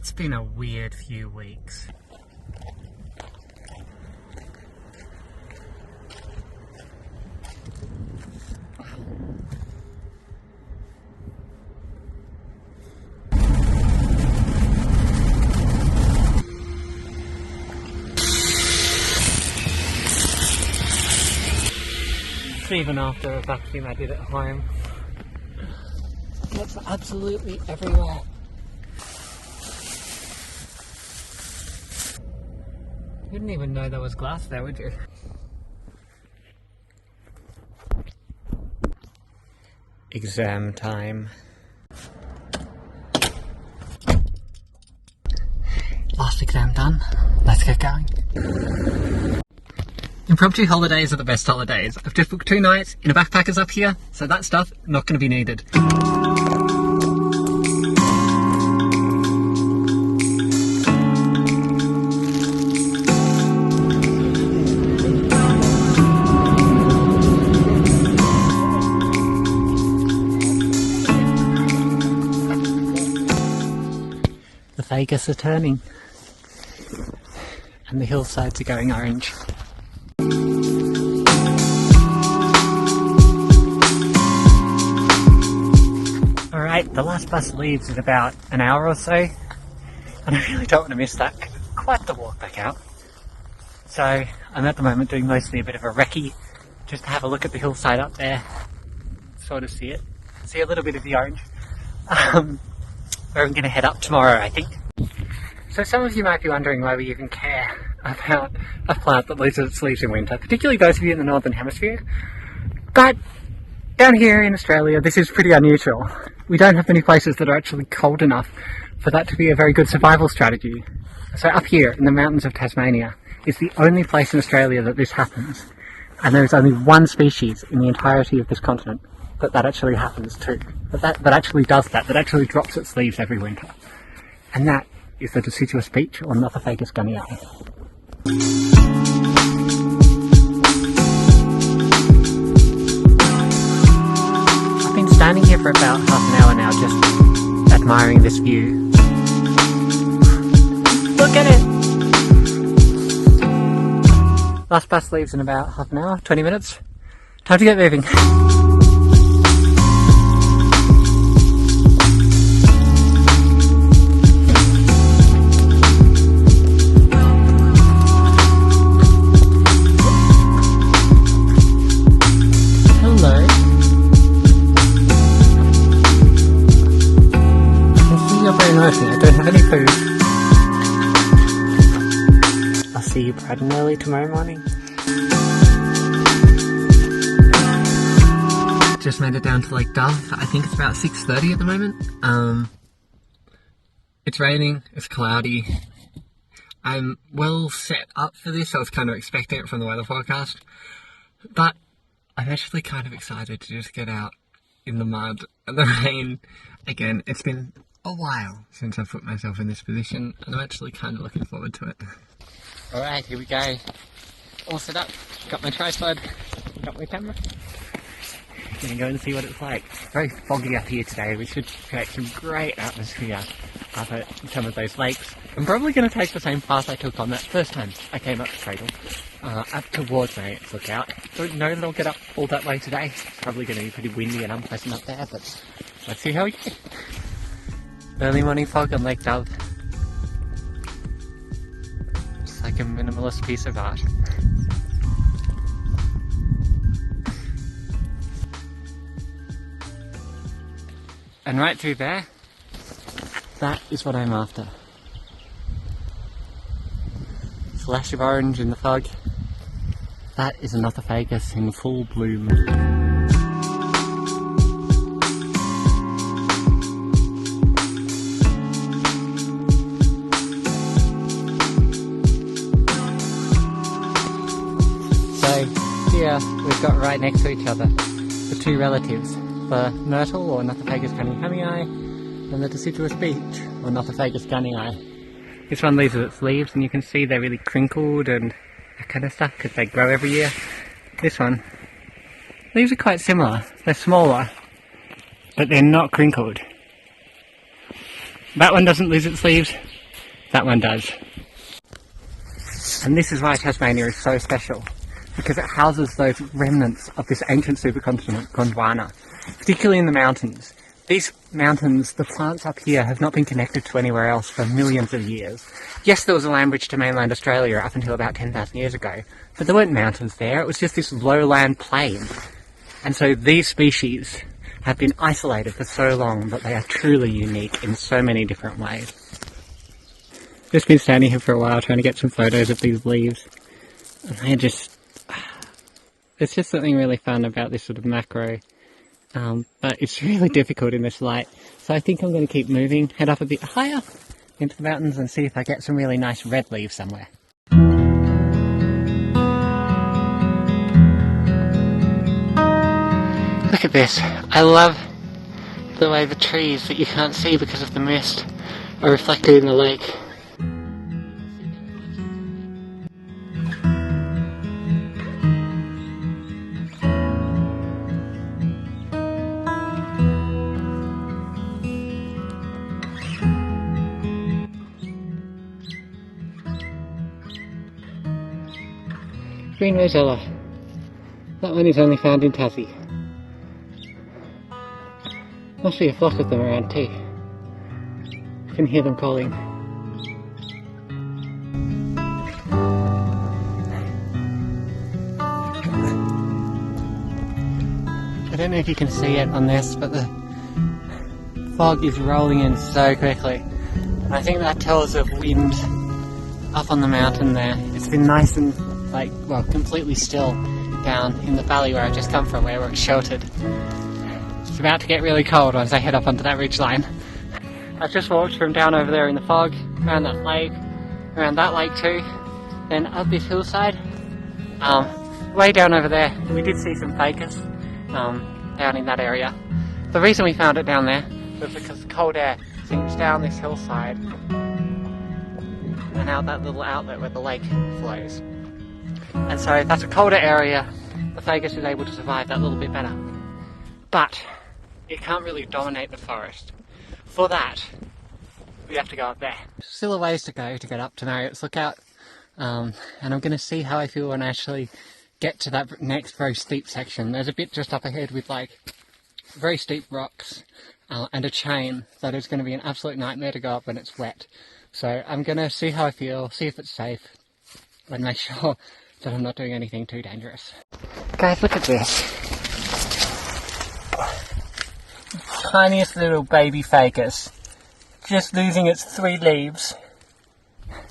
It's been a weird few weeks. Even after a vacuum I did at home. It's absolutely everywhere. You didn't even know there was glass there, would you? Exam time. Last exam done. Let's get going. Impromptu holidays are the best holidays. I've just booked 2 nights in a backpackers up here, so that stuff not going to be needed. The Vegas are turning, and the hillsides are going orange. Alright, the last bus leaves in about an hour or so, and I really don't want to miss that. Quite the walk back out. So I'm at the moment doing mostly a bit of a recce, just to have a look at the hillside up there, sort of see it, see a little bit of the orange. Where I'm going to head up tomorrow, I think. So some of you might be wondering why we even care about a plant that loses its leaves in winter, particularly those of you in the Northern Hemisphere. But down here in Australia, this is pretty unusual. We don't have many places that are actually cold enough for that to be a very good survival strategy. So up here in the mountains of Tasmania is the only place in Australia that this happens. And there is only one species in the entirety of this continent that actually happens to. That actually does that actually drops its leaves every winter. And that is the deciduous beech, or Nothofagus gunnii. I've been standing here for about half an hour now, just admiring this view. Look at it! Last bus leaves in about half an hour, 20 minutes. Time to get moving. I don't have any food. I'll see you bright and early tomorrow morning. Just made it down to Lake Dove. I think it's about 6:30 at the moment. It's raining, it's cloudy. I'm well set up for this. I was kind of expecting it from the weather forecast. But I'm actually kind of excited to just get out in the mud and the rain again. It's been a while since I've put myself in this position, and I'm actually kind of looking forward to it. Alright, here we go. All set up. Got my tripod. Got my camera. Gonna go and see what it's like. It's very foggy up here today. We should create some great atmosphere up at some of those lakes. I'm probably going to take the same path I took on that first time I came up to Cradle, up towards my lookout. Don't know that I'll get up all that way today. It's probably going to be pretty windy and unpleasant up there, but let's see how we go. Early morning fog on Lake Dove. It's like a minimalist piece of art. And right through there, that is what I'm after. Flash of orange in the fog. That is a Nothofagus in full bloom. Here we've got right next to each other the two relatives, the myrtle or Nothofagus gunnii and the deciduous beech or Nothofagus gunnii. This one leaves its leaves and you can see they're really crinkled and that kind of stuff because they grow every year. This one, leaves are quite similar, they're smaller but they're not crinkled. That one doesn't lose its leaves, that one does. And this is why Tasmania is so special, because it houses those remnants of this ancient supercontinent, Gondwana, particularly in the mountains. These mountains, the plants up here have not been connected to anywhere else for millions of years. Yes, there was a land bridge to mainland Australia up until about 10,000 years ago, but there weren't mountains there, it was just this lowland plain. And so these species have been isolated for so long that they are truly unique in so many different ways. Just been standing here for a while trying to get some photos of these leaves. And they're just... There's just something really fun about this sort of macro. But it's really difficult in this light. So I think I'm going to keep moving, head up a bit higher into the mountains and see if I get some really nice red leaves somewhere. Look at this. I love the way the trees that you can't see because of the mist are reflected in the lake. Green rosella. That one is only found in Tassie. Must be a flock of them around too. I can hear them calling. I don't know if you can see it on this, but the fog is rolling in so quickly. And I think that tells of wind up on the mountain there. It's been nice and completely still down in the valley where I've just come from, where it's sheltered. It's about to get really cold once I head up onto that ridgeline. I've just walked from down over there in the fog, around that lake too, then up this hillside. Way down over there, we did see some ficus down in that area. The reason we found it down there was because the cold air sinks down this hillside and out that little outlet where the lake flows. And so that's a colder area, the ficus is able to survive that little bit better. But it can't really dominate the forest. For that, we have to go up there. Still a ways to go to get up to Marriott's Lookout, and I'm going to see how I feel when I actually get to that next very steep section. There's a bit just up ahead with very steep rocks and a chain that is going to be an absolute nightmare to go up when it's wet. So I'm going to see how I feel, see if it's safe, and make sure that I'm not doing anything too dangerous. Guys, look at this. Tiniest little baby ficus, just losing its 3 leaves.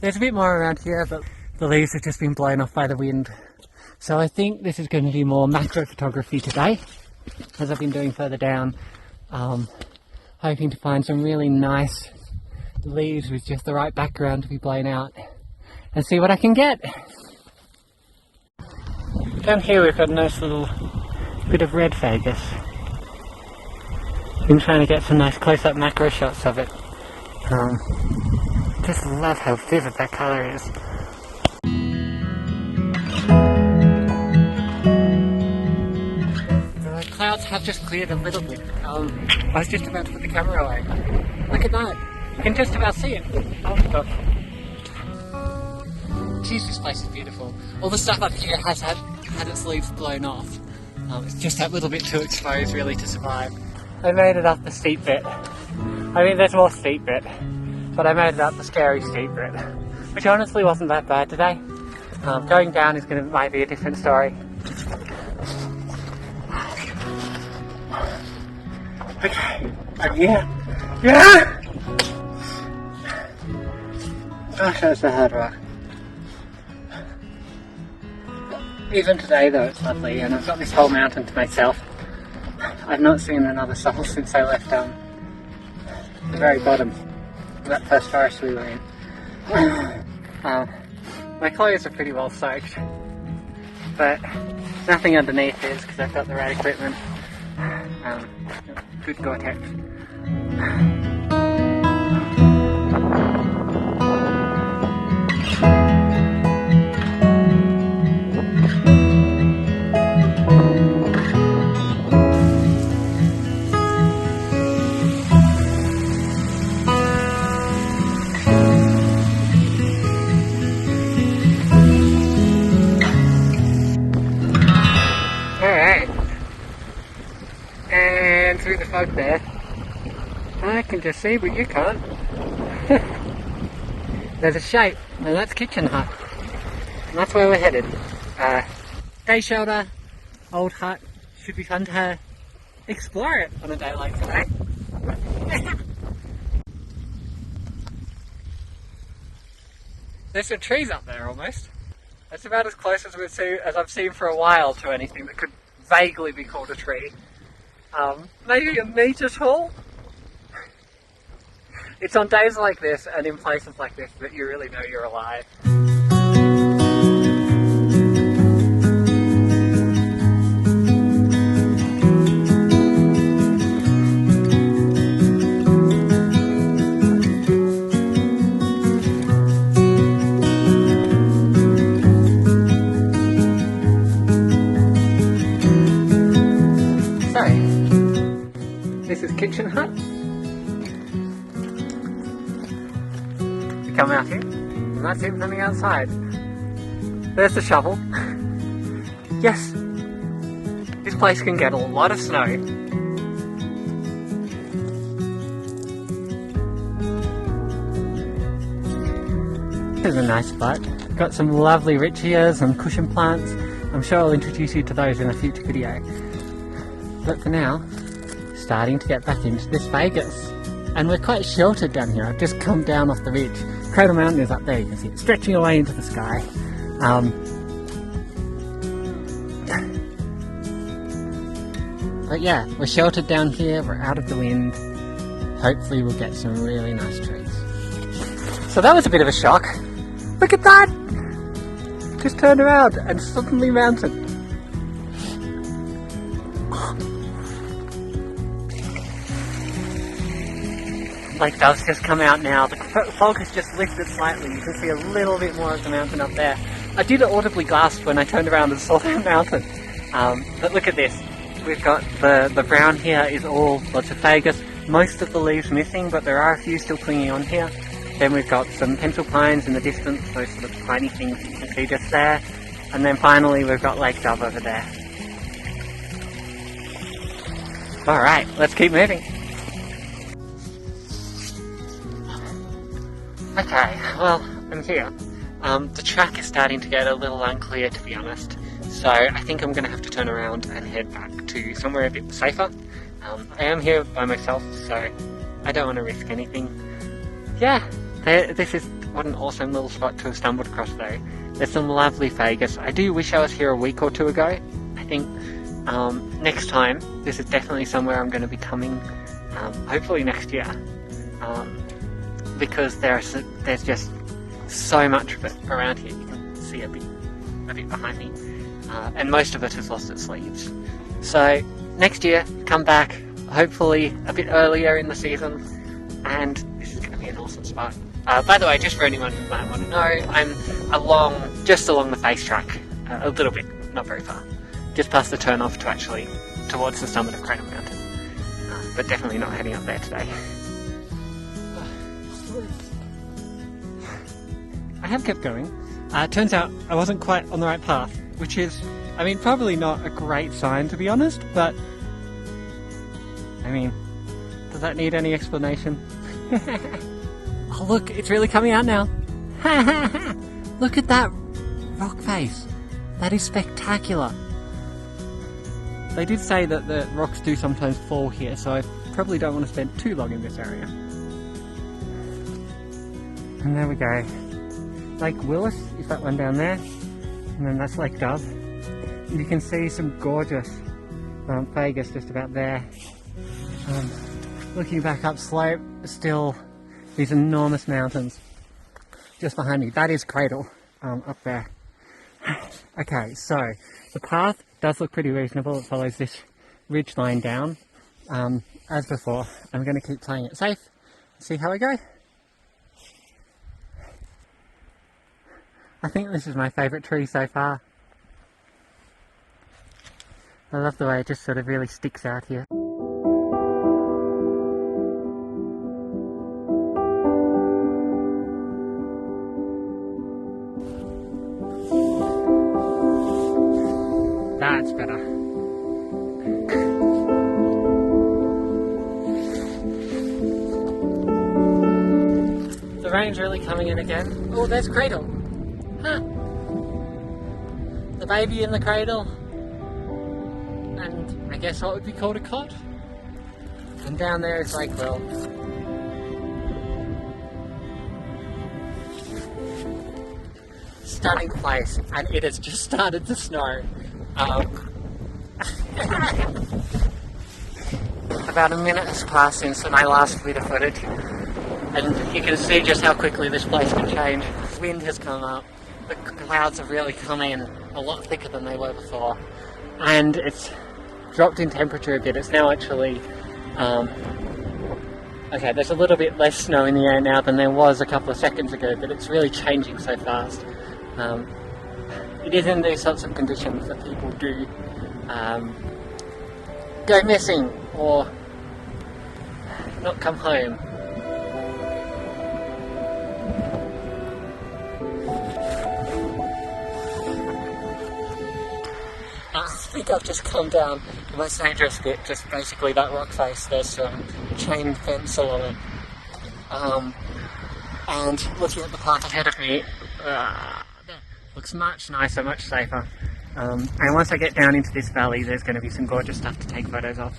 There's a bit more around here, but the leaves have just been blown off by the wind. So I think this is going to be more macro photography today, as I've been doing further down, hoping to find some really nice leaves with just the right background to be blown out, and see what I can get. Down here we've got a nice little bit of red ficus. Been trying to get some nice close-up macro shots of it. Just love how vivid that colour is. The clouds have just cleared a little bit. I was just about to put the camera away. Look at that. You can just about see it. Oh my god. Jeez, this place is beautiful. All the stuff up here has had its leaves blown off. It's just that little bit too exposed really to survive. I made it up the steep bit. I mean, there's more steep bit, but I made it up the scary steep bit, which honestly wasn't that bad today. Going down might be a different story. Okay, I'm here. Yeah! Gosh, that's a hard rock. Even today though, it's lovely, and I've got this whole mountain to myself. I've not seen another soul since I left the very bottom of that first forest we were in. My clothes are pretty well soaked, but nothing underneath is because I've got the right equipment. Good Gore-Tex. bug there. I can just see, but you can't. There's a shape, and that's Kitchen Hut. And that's where we're headed. Day shelter, old hut. Should be fun to explore it on a day like today. There's some trees up there almost. That's about as close as I've seen for a while to anything that could vaguely be called a tree. Maybe a metre tall? It's on days like this and in places like this that you really know you're alive. This is Kitchen Hut. You come out here, and that's it from the outside. There's the shovel. Yes, this place can get a lot of snow. This is a nice spot. Got some lovely richias and cushion plants. I'm sure I'll introduce you to those in a future video. But for now, starting to get back into this Vegas, and we're quite sheltered down here. I've just come down off the ridge. Cradle Mountain is up there, you can see it stretching away into the sky. But yeah, we're sheltered down here, we're out of the wind. Hopefully we'll get some really nice trees. So that was a bit of a shock. Look at that! Just turned around and suddenly mountain. Lake does just come out now. The fog has just lifted slightly. You can see a little bit more of the mountain up there. I did audibly gasp when I turned around and saw that mountain. But look at this. We've got the brown here is all lots of Vegas. Most of the leaves missing, but there are a few still clinging on here. Then we've got some pencil pines in the distance, those sort of tiny things that you can see just there. And then finally we've got Lake Dove over there. Alright, let's keep moving. Okay, well, I'm here. The track is starting to get a little unclear, to be honest, so I think I'm going to have to turn around and head back to somewhere a bit safer. I am here by myself, so I don't want to risk anything. Yeah, this is what an awesome little spot to have stumbled across though. There's some lovely Vegas. I do wish I was here a week or two ago. I think next time, this is definitely somewhere I'm going to be coming, hopefully next year. Because there's just so much of it around here. You can see a bit behind me, and most of it has lost its leaves. So next year, come back, hopefully a bit earlier in the season, and this is going to be an awesome spot. By the way, just for anyone who might want to know, I'm just along the face track, a little bit, not very far, just past the turn off towards the summit of Cradle Mountain, but definitely not heading up there today. I have kept going. Turns out I wasn't quite on the right path, which is, I mean, probably not a great sign to be honest, but I mean, does that need any explanation? Oh look, it's really coming out now. Look at that rock face. That is spectacular. They did say that the rocks do sometimes fall here, so I probably don't want to spend too long in this area. And there we go. Lake Willis is that one down there, and then that's Lake Dove. And you can see some gorgeous Vegas just about there. Looking back up slope, still these enormous mountains just behind me. That is Cradle up there. Okay, so the path does look pretty reasonable. It follows this ridge line down. As before, I'm going to keep playing it safe, see how I go. I think this is my favourite tree so far. I love the way it just sort of really sticks out here. That's better. the rain's really coming in again. Oh, there's Cradle. Huh. The baby in the cradle. And I guess what would be called a cot. And down there is Lake Will. Stunning place, and it has just started to snow. About a minute has passed since my last bit of footage, and you can see just how quickly this place can change. Wind has come up, the clouds have really come in a lot thicker than they were before, and it's dropped in temperature a bit. It's now actually okay, there's a little bit less snow in the air now than there was a couple of seconds ago, but it's really changing so fast. It is in these sorts of conditions that people do go missing or not come home. I think I've just come down the most dangerous bit, just basically that rock face. There's some chain fence along it. And looking at the path ahead of me, looks much nicer, much safer. And once I get down into this valley, there's going to be some gorgeous stuff to take photos of.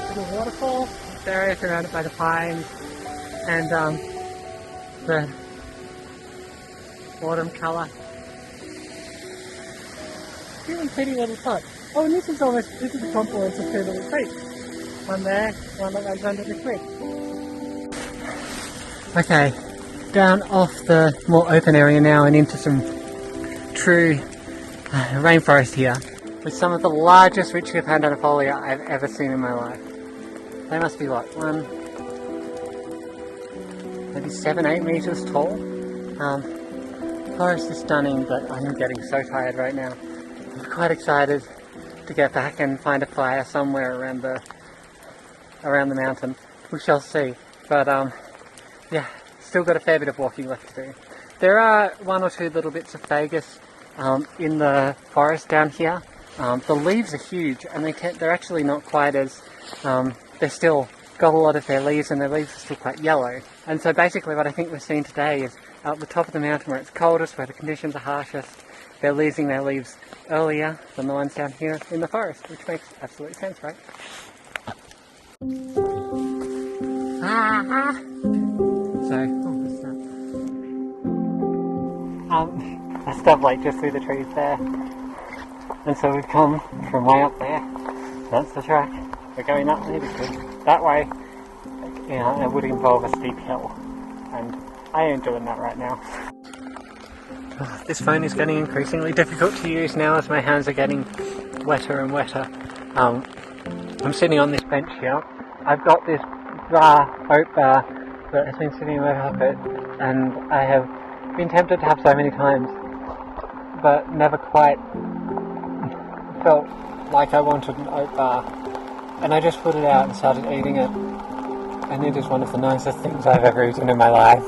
Little waterfall, this area surrounded by the pines, and the autumn colour. Really pretty little spot. Oh, and this is the confluence of two little creeks. One there, one that runs under the creek. Okay, down off the more open area now and into some true rainforest here, with some of the largest Richia pandanifolia I've ever seen in my life. They must be what, maybe 7-8 meters tall. Forest is stunning, but I'm getting so tired right now. I'm quite excited to get back and find a fire somewhere around the mountain. We shall see. But yeah, still got a fair bit of walking left to do. There are one or two little bits of fagus in the forest down here. The leaves are huge, and they're actually not quite as they're still got a lot of their leaves, and their leaves are still quite yellow. And so basically what I think we're seeing today is at the top of the mountain where it's coldest, where the conditions are harshest, they're losing their leaves earlier than the ones down here in the forest, which makes absolute sense, right? So, what's that? A stub light just through the trees there. And so we've come from way up there. That's the track. We're going up there because that way, you know, it would involve a steep hill. And I ain't doing that right now. This phone is getting increasingly difficult to use now as my hands are getting wetter and wetter. I'm sitting on this bench here. I've got this oak bar that has been sitting right up it, and I have been tempted to have so many times, but never quite felt like I wanted an oat bar. And I just put it out and started eating it, and it is one of the nicest things I've ever eaten in my life.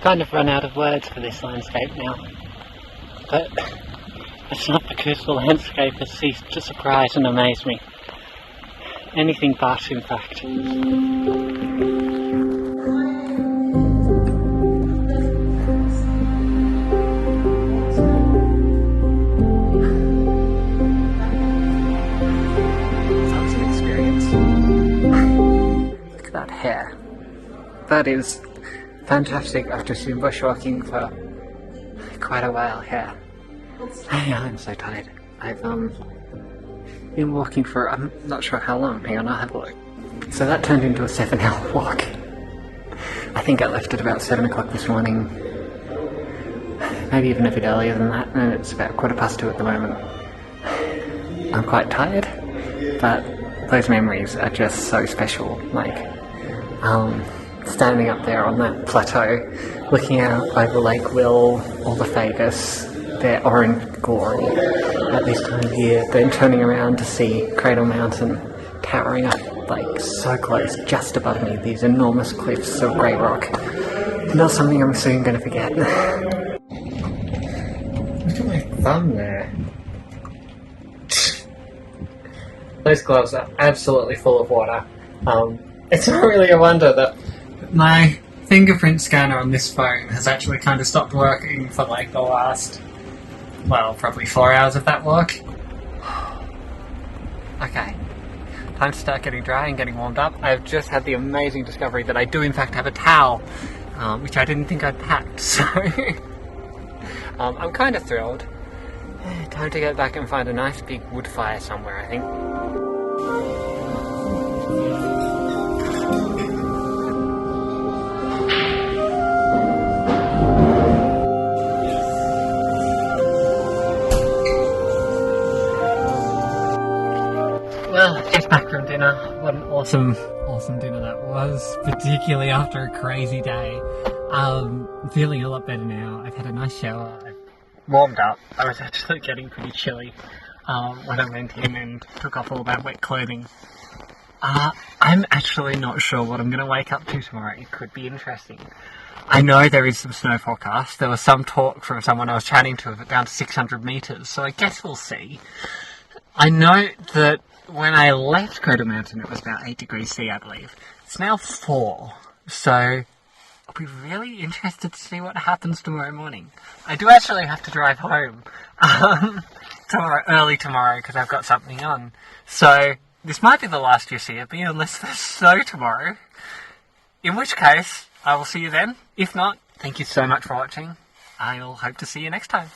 Kind of run out of words for this landscape now, but it's not because the landscape has ceased to surprise and amaze me. Anything but, in fact. That was an experience. Look at that hair. That is fantastic. I've just been bushwalking for quite a while here. I'm so tired. I've been walking for I'm not sure how long. Hang on, I'll have a look. So that turned into a 7-hour walk. I think I left at about 7 o'clock this morning. Maybe even a bit earlier than that, and it's about 2:15 at the moment. I'm quite tired, but those memories are just so special. Like, standing up there on that plateau, looking out over Lake Will, all the Fagus, their orange glory at this time of year, then turning around to see Cradle Mountain towering up like so close, just above me, these enormous cliffs of grey rock. Not something I'm soon going to forget. Look at my thumb there. Those gloves are absolutely full of water. It's not really a wonder that my fingerprint scanner on this phone has actually kind of stopped working for like the last, well, probably 4 hours of that walk. Okay, time to start getting dry and getting warmed up. I've just had the amazing discovery that I do in fact have a towel, which I didn't think I'd packed, so I'm kind of thrilled. Time to get back and find a nice big wood fire somewhere, I think. Well, just back from dinner. What an awesome dinner that was, particularly after a crazy day. I'm feeling a lot better now. I've had a nice shower. I've warmed up. I was actually getting pretty chilly when I went in and took off all that wet clothing. I'm actually not sure what I'm going to wake up to tomorrow. It could be interesting. I know there is some snow forecast. There was some talk from someone I was chatting to of it down to 600 metres, so I guess we'll see. I know that when I left Cradle Mountain it was about 8 degrees C, I believe. It's now 4, so I'll be really interested to see what happens tomorrow morning. I do actually have to drive home early tomorrow because I've got something on. So this might be the last you see of me unless there's snow tomorrow. In which case, I will see you then. If not, thank you so much for watching. I'll hope to see you next time.